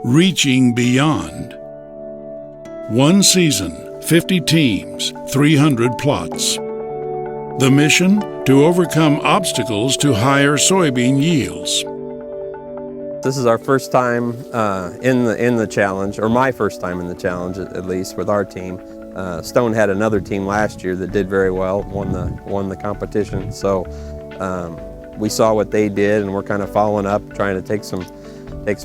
Reaching Beyond. One season, 50 teams, 300 plots. The mission? To overcome obstacles to higher soybean yields. This is our first time in the challenge, or my first time in the challenge at least with our team. Stone had another team last year that did very well, won the competition. So we saw what they did, and we're kind of following up, trying to take some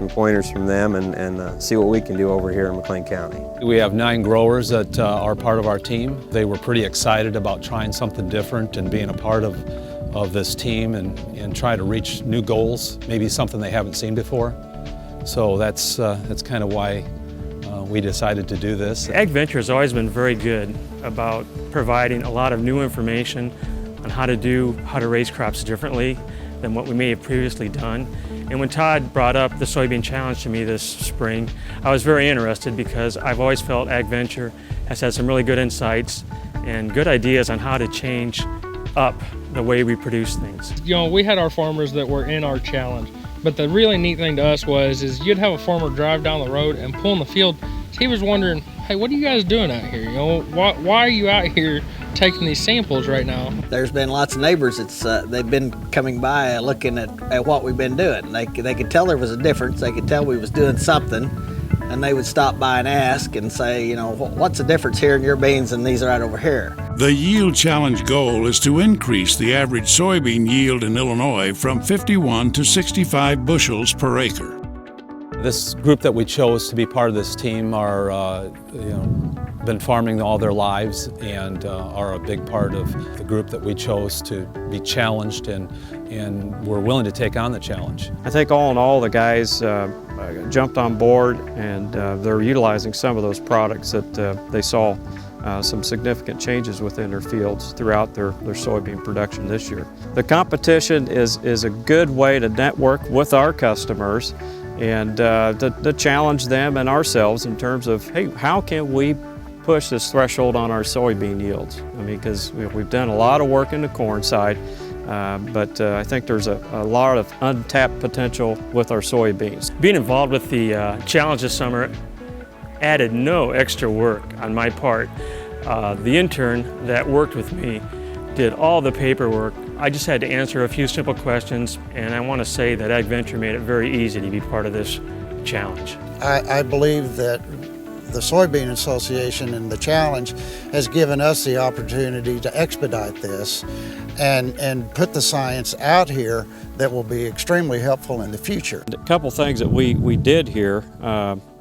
pointers from them and see what we can do over here in McLean County. We have 9 growers that are part of our team. They were pretty excited about trying something different and being a part of this team and try to reach new goals, maybe something they haven't seen before. So that's kind of why we decided to do this. AgVenture has always been very good about providing a lot of new information on how to raise crops differently than what we may have previously done. And when Todd brought up the soybean challenge to me this spring, I was very interested because I've always felt AgVenture has had some really good insights and good ideas on how to change up the way we produce things. You know, we had our farmers that were in our challenge, but the really neat thing to us is you'd have a farmer drive down the road and pull in the field. He was wondering, hey, what are you guys doing out here? You know, why are you out here taking these samples right now? There's been lots of neighbors they've been coming by looking at what we've been doing. They could tell there was a difference. They could tell we was doing something, and they would stop by and ask and say, you know, what's the difference here in your beans and these right over here? The Yield Challenge goal is to increase the average soybean yield in Illinois from 51 to 65 bushels per acre. This group that we chose to be part of this team are, been farming all their lives and are a big part of the group that we chose to be challenged and we're willing to take on the challenge. I think all in all, the guys jumped on board and they're utilizing some of those products that they saw some significant changes within their fields throughout their soybean production this year. The competition is a good way to network with our customers and to challenge them and ourselves in terms of, hey, how can we push this threshold on our soybean yields? I mean, because we've done a lot of work in the corn side, but I think there's a lot of untapped potential with our soybeans. Being involved with the challenge this summer added no extra work on my part. The intern that worked with me did all the paperwork. I just had to answer a few simple questions, and I want to say that AgVenture made it very easy to be part of this challenge. I believe that the Soybean Association and the challenge has given us the opportunity to expedite this and put the science out here that will be extremely helpful in the future. A couple things that we did here.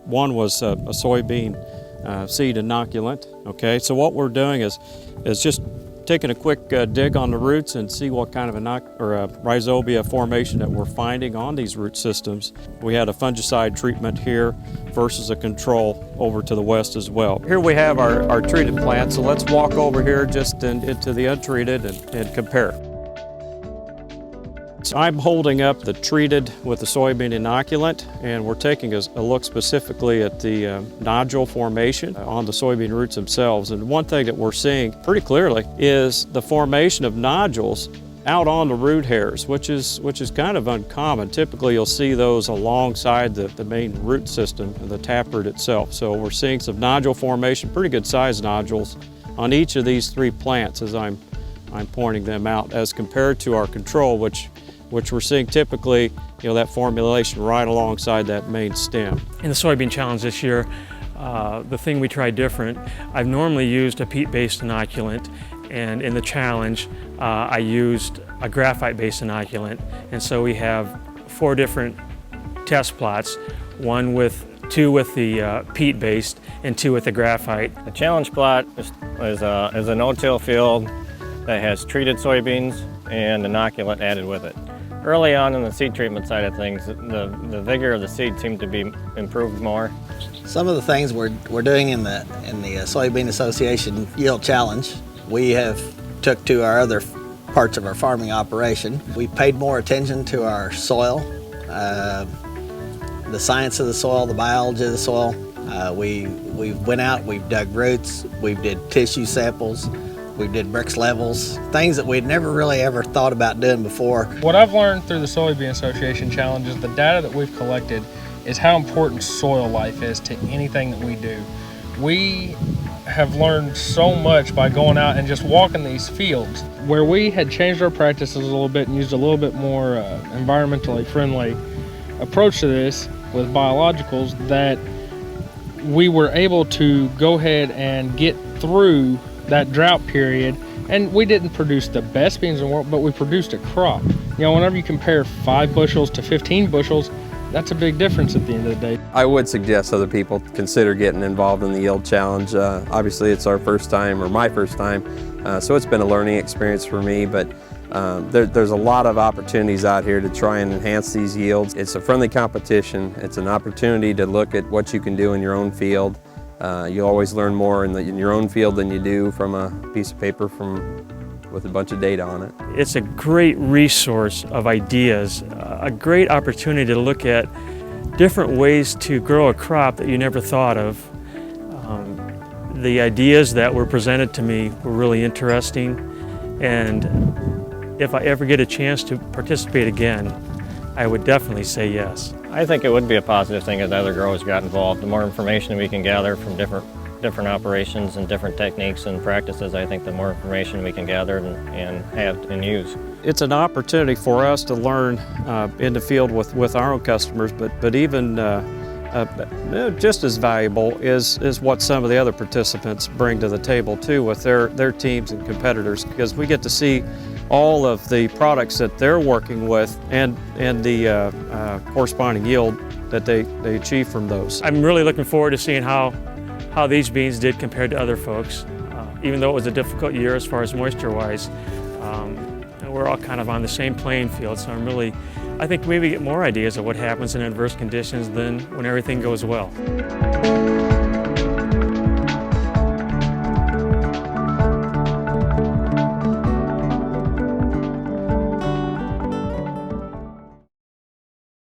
One was a soybean seed inoculant. Okay, so what we're doing is just taking a quick dig on the roots and see what kind of rhizobia formation that we're finding on these root systems. We had a fungicide treatment here versus a control over to the west as well. Here we have our treated plants, so let's walk over here just into the untreated and compare. So I'm holding up the treated with the soybean inoculant, and we're taking a look specifically at the nodule formation on the soybean roots themselves. And one thing that we're seeing pretty clearly is the formation of nodules out on the root hairs, which is kind of uncommon. Typically you'll see those alongside the main root system and the taproot itself. So we're seeing some nodule formation, pretty good sized nodules on each of these 3 plants as I'm pointing them out, as compared to our control, which we're seeing typically, that formulation right alongside that main stem. In the soybean challenge this year, the thing we tried different, I've normally used a peat-based inoculant, and in the challenge, I used a graphite-based inoculant. And so we have 4 different test plots, 2 with the peat-based and 2 with the graphite. The challenge plot is a no-till field that has treated soybeans and inoculant added with it. Early on in the seed treatment side of things, the vigor of the seed seemed to be improved more. Some of the things we're doing in the Soybean Association Yield Challenge, we have took to our other parts of our farming operation. We paid more attention to our soil, the science of the soil, the biology of the soil. We went out, we've dug roots, we did tissue samples, we did bricks levels, things that we'd never really ever thought about doing before. What I've learned through the Soybean Association Challenge is the data that we've collected is how important soil life is to anything that we do. We have learned so much by going out and just walking these fields. Where we had changed our practices a little bit and used a little bit more environmentally friendly approach to this with biologicals, that we were able to go ahead and get through that drought period. And we didn't produce the best beans in the world, but we produced a crop. You know, whenever you compare 5 bushels to 15 bushels, that's a big difference at the end of the day. I would suggest other people consider getting involved in the Yield Challenge. Obviously it's our first time, or my first time, so it's been a learning experience for me, but there's a lot of opportunities out here to try and enhance these yields. It's a friendly competition. It's an opportunity to look at what you can do in your own field. You always learn more in your own field than you do from a piece of paper with a bunch of data on it. It's a great resource of ideas, a great opportunity to look at different ways to grow a crop that you never thought of. The ideas that were presented to me were really interesting, and if I ever get a chance to participate again, I would definitely say yes. I think it would be a positive thing as other growers got involved. The more information we can gather from different operations and different techniques and practices, I think the more information we can gather and have and use. It's an opportunity for us to learn in the field with our own customers, but even just as valuable is what some of the other participants bring to the table too with their teams and competitors, because we get to see all of the products that they're working with and the corresponding yield that they achieve from those. I'm really looking forward to seeing how these beans did compared to other folks. Even though it was a difficult year as far as moisture-wise, we're all kind of on the same playing field, so I think maybe get more ideas of what happens in adverse conditions than when everything goes well.